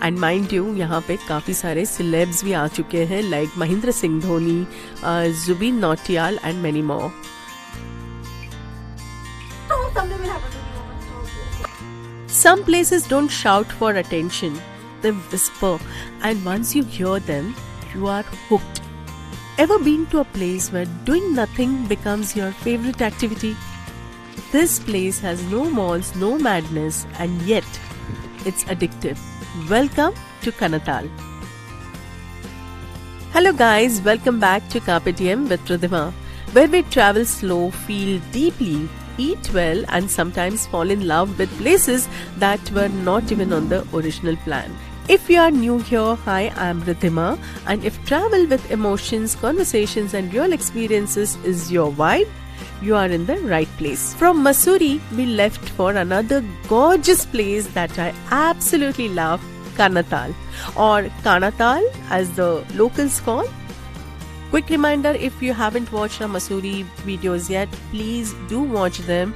And mind you यहाँ पे काफ़ी सारे सिलेब्स भी आ चुके हैं like Mahendra Singh Dhoni, Zubin Nautiyal and many more. Some places don't shout for attention, they whisper, and once you hear them, you are hooked. Ever been to a place where doing nothing becomes your favorite activity? This place has no malls, no madness, and yet it's addictive. Welcome to Kanatal. Hello guys, welcome back to Carpe Diem with Ridhima, where we travel slow, feel deeply, eat well, and sometimes fall in love with places that were not even on the original plan. If you are new here, hi, I am Ridhima, and if travel with emotions, conversations and real experiences is your vibe, you are in the right place. From Mussoorie, we left for another gorgeous place that I absolutely love, Kanatal, or Kanatal as the locals call. Quick reminder, if you haven't watched our Mussoorie videos yet, please do watch them.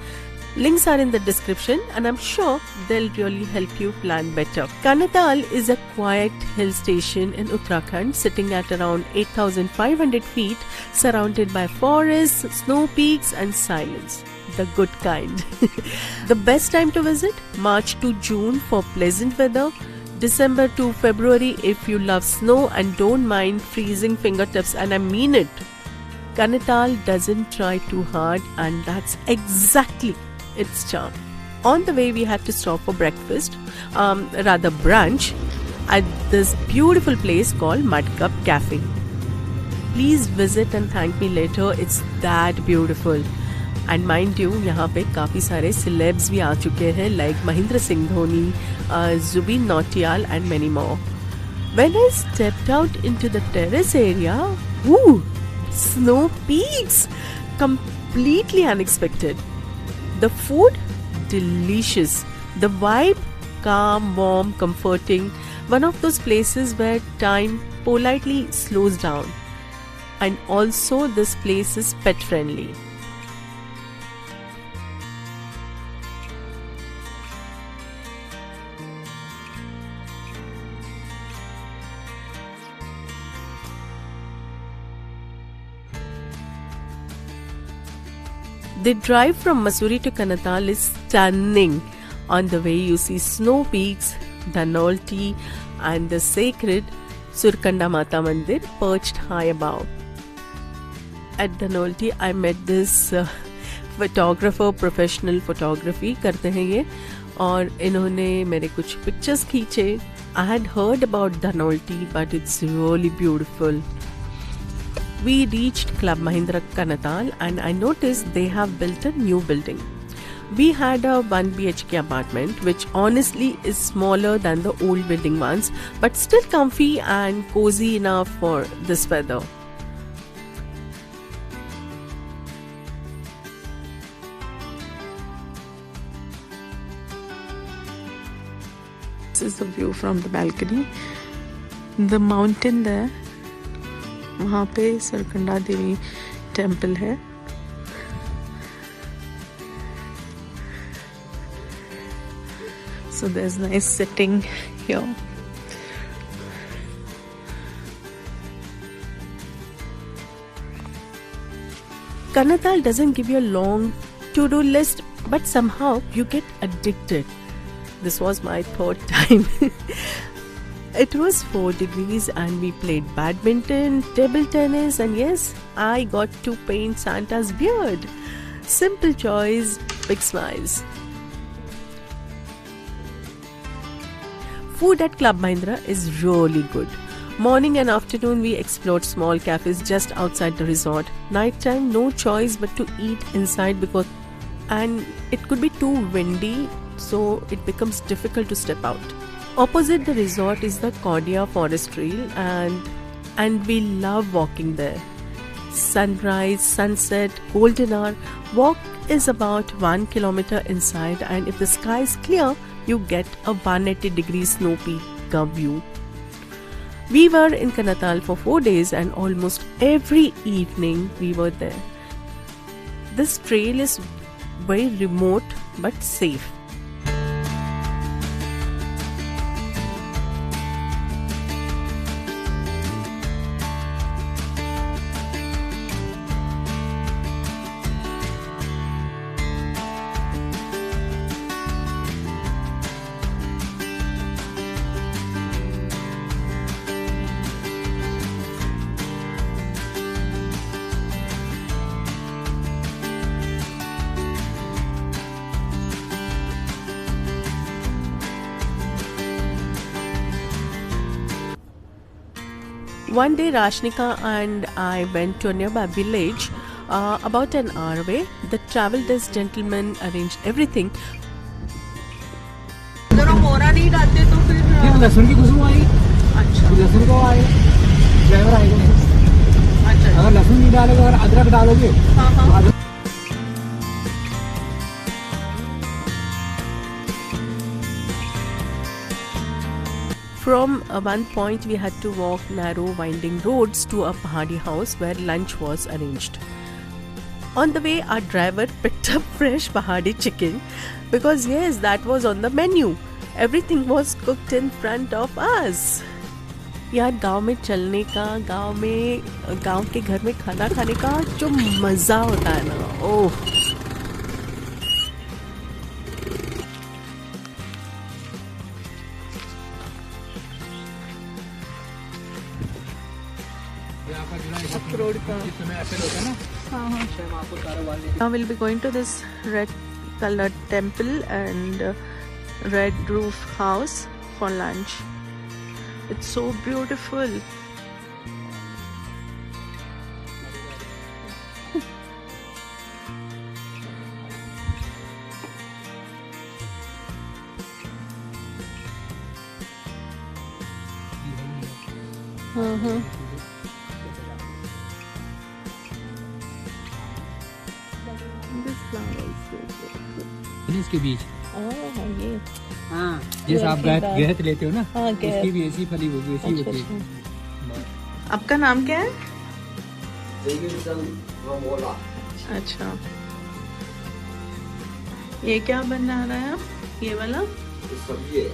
Links are in the description and I'm sure they'll really help you plan better. Kanatal is a quiet hill station in Uttarakhand sitting at around 8,500 feet, surrounded by forests, snow peaks and silence. The good kind. The best time to visit? March to June for pleasant weather. December to February if you love snow and don't mind freezing fingertips, and I mean it. Kanatal doesn't try too hard and that's exactly its charm. On the way we had to stop for breakfast, rather brunch, at this beautiful place called Mud Cup Cafe. Please visit and thank me later, it's that beautiful. And mind you यहाँ पे काफ़ी सारे celebs भी आ चुके हैं like Mahendra Singh Dhoni, Zubin Nautiyal and many more. When I stepped out into the terrace area, woo, snow peaks, completely unexpected. The food, delicious. The vibe, calm, warm, comforting. One of those places where time politely slows down. And also this place is pet friendly. The drive from Mussoorie to Kanatal is stunning. On the way you see snow peaks, Dhanolti and the sacred Surkanda Mata Mandir perched high above. At Dhanolti I met this photographer, professional photography करते हैं ये, और इन्होंने मेरे कुछ pictures खींचे. I had heard about Dhanolti but it's really beautiful. We reached Club Mahindra Kanatal and I noticed they have built a new building. We had a 1 BHK apartment which honestly is smaller than the old building ones but still comfy and cozy enough for this weather. This is the view from the balcony. The mountain there, वहाँ पे सरकंडा देवी temple है. So there's nice setting here. Kanatal doesn't give you a long to-do list, but somehow you get addicted. This was my third time. It was 4 degrees and we played badminton, table tennis, and yes, I got to paint Santa's beard. Simple joys, big smiles. Food at Club Mahindra is really good. Morning and afternoon we explored small cafes just outside the resort. Nighttime, no choice but to eat inside and it could be too windy, so it becomes difficult to step out. Opposite the resort is the Cordia Forest Trail and we love walking there. Sunrise, sunset, golden hour. Walk is about 1 kilometer inside and if the sky is clear, you get a 180-degree snow peak view. We were in Kanatal for 4 days and almost every evening we were there. This trail is very remote but safe. One day, Rashnika and I went to a nearby village, about an hour away. The travel desk gentleman arranged everything. अगर हम मोरा नहीं डालते तो फिर लहसुन की खुशबू आई। अच्छा लहसुन को आए, फ्लेवर आएगा। अच्छा अगर लहसुन नहीं डालोगे, अगर अदरक डालोगे, हाँ तो हाँ। अदरक From one point, we had to walk narrow, winding roads to a Pahadi house where lunch was arranged. On the way, our driver picked up fresh Pahadi chicken because, yes, that was on the menu. Everything was cooked in front of us. यार गांव में चलने का, गांव के घर में खाना खाने का जो मज़ा होता है ना, ओह। अखरोट का। Now we'll be going to this red colored temple and red roof house for lunch. It's so beautiful. This flower is so beautiful. इसके बीच। ये हाँ, जैसे आप गहत लेते हो ना, हाँ, इसकी भी ऐसी फली होगी, ऐसी होती है। आपका नाम क्या है? अच्छा, ये क्या बना रहा है आप? ये वाला? सब्जी है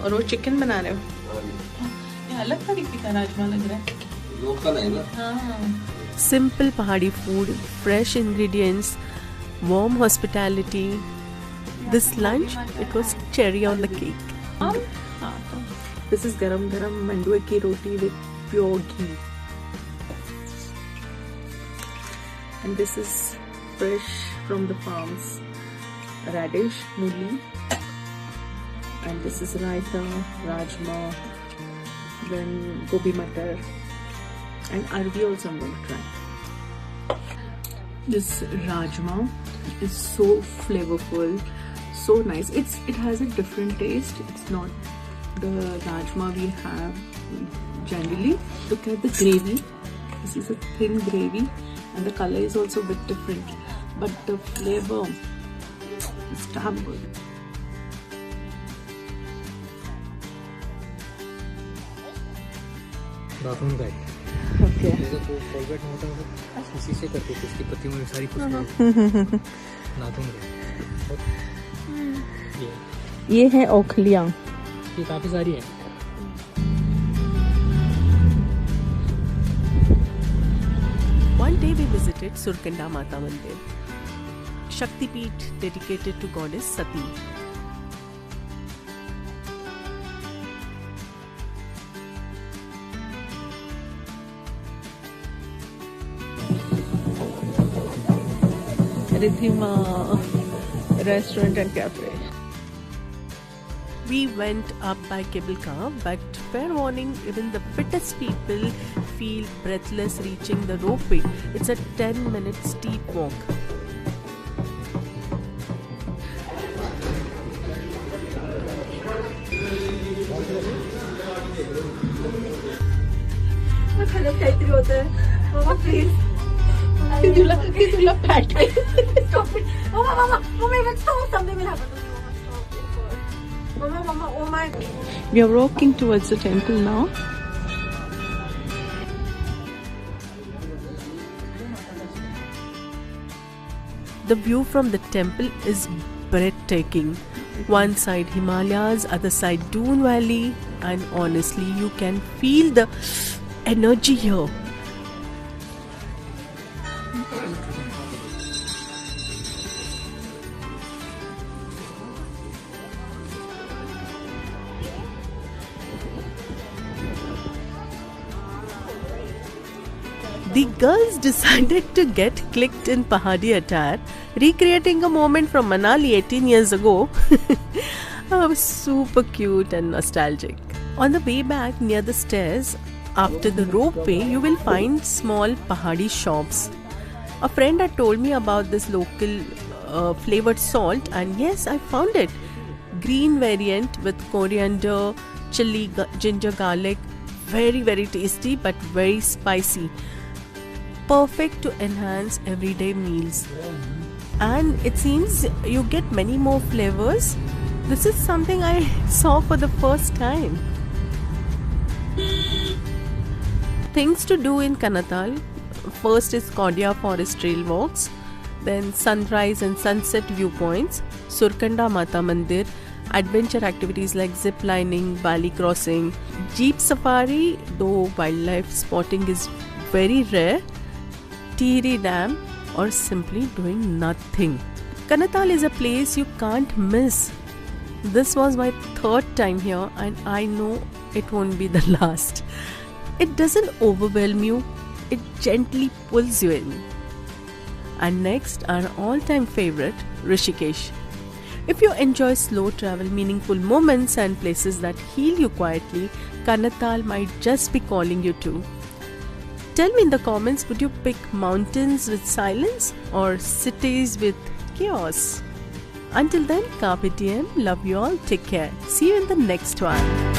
और वो चिकन बना रहे हो? ये अलग तरीके का राजमा लग रहा है। लोकल है ना। हाँ। Simple Pahadi food, fresh ingredients, warm hospitality. This lunch, it was cherry on the cake. This is garam mandue ki roti with pure ghee. And this is fresh from the farms. Radish, mooli. And this is raita, rajma, then gobi matar. And arvi also I'm going to try. This rajma is so flavorful, so nice. It has a different taste. It's not the rajma we have generally. Look at the gravy. This is a thin gravy and the color is also a bit different, but the flavor is damn good. दातून का है। Okay. जैसे तो Colgate होता है, इसी से करते थे, इसकी पत्तियों में सारी खुशबू। नाखून का। ये है ओखलियाँ। ये काफी सारी है। One day we visited Surkanda Mata Mandir, Shakti Peeth dedicated to goddess Sati. Ridhima restaurant and cafe. We went up by cable car, but fair warning, even the fittest people feel breathless reaching the ropeway. It's a 10-minute steep walk. We are walking towards the temple now. The view from the temple is breathtaking. One side Himalayas, other side Doon Valley, and honestly you can feel the energy here. The girls decided to get clicked in Pahadi attire, recreating a moment from Manali 18 years ago. Super cute and nostalgic. On the way back near the stairs, After the ropeway, you will find small pahadi shops. A friend had told me about this local flavored salt, and yes, I found it. Green variant with coriander, chili, ginger, garlic. Very, very tasty but very spicy. Perfect to enhance everyday meals. And it seems you get many more flavors. This is something I saw for the first time. Things to do in Kanatal. First is Kodia Forest Trail walks, then sunrise and sunset viewpoints, Surkanda Mata Mandir, adventure activities like zip lining, valley crossing, jeep safari, though wildlife spotting is very rare, Tiri Dam, or simply doing nothing. Kanatal is a place you can't miss. This was my third time here, and I know it won't be the last. It doesn't overwhelm you, it gently pulls you in. And next, our all-time favorite, Rishikesh. If you enjoy slow travel, meaningful moments and places that heal you quietly, Kanatal might just be calling you too. Tell me in the comments, would you pick mountains with silence or cities with chaos? Until then, Carpe Diem, love you all, take care. See you in the next one.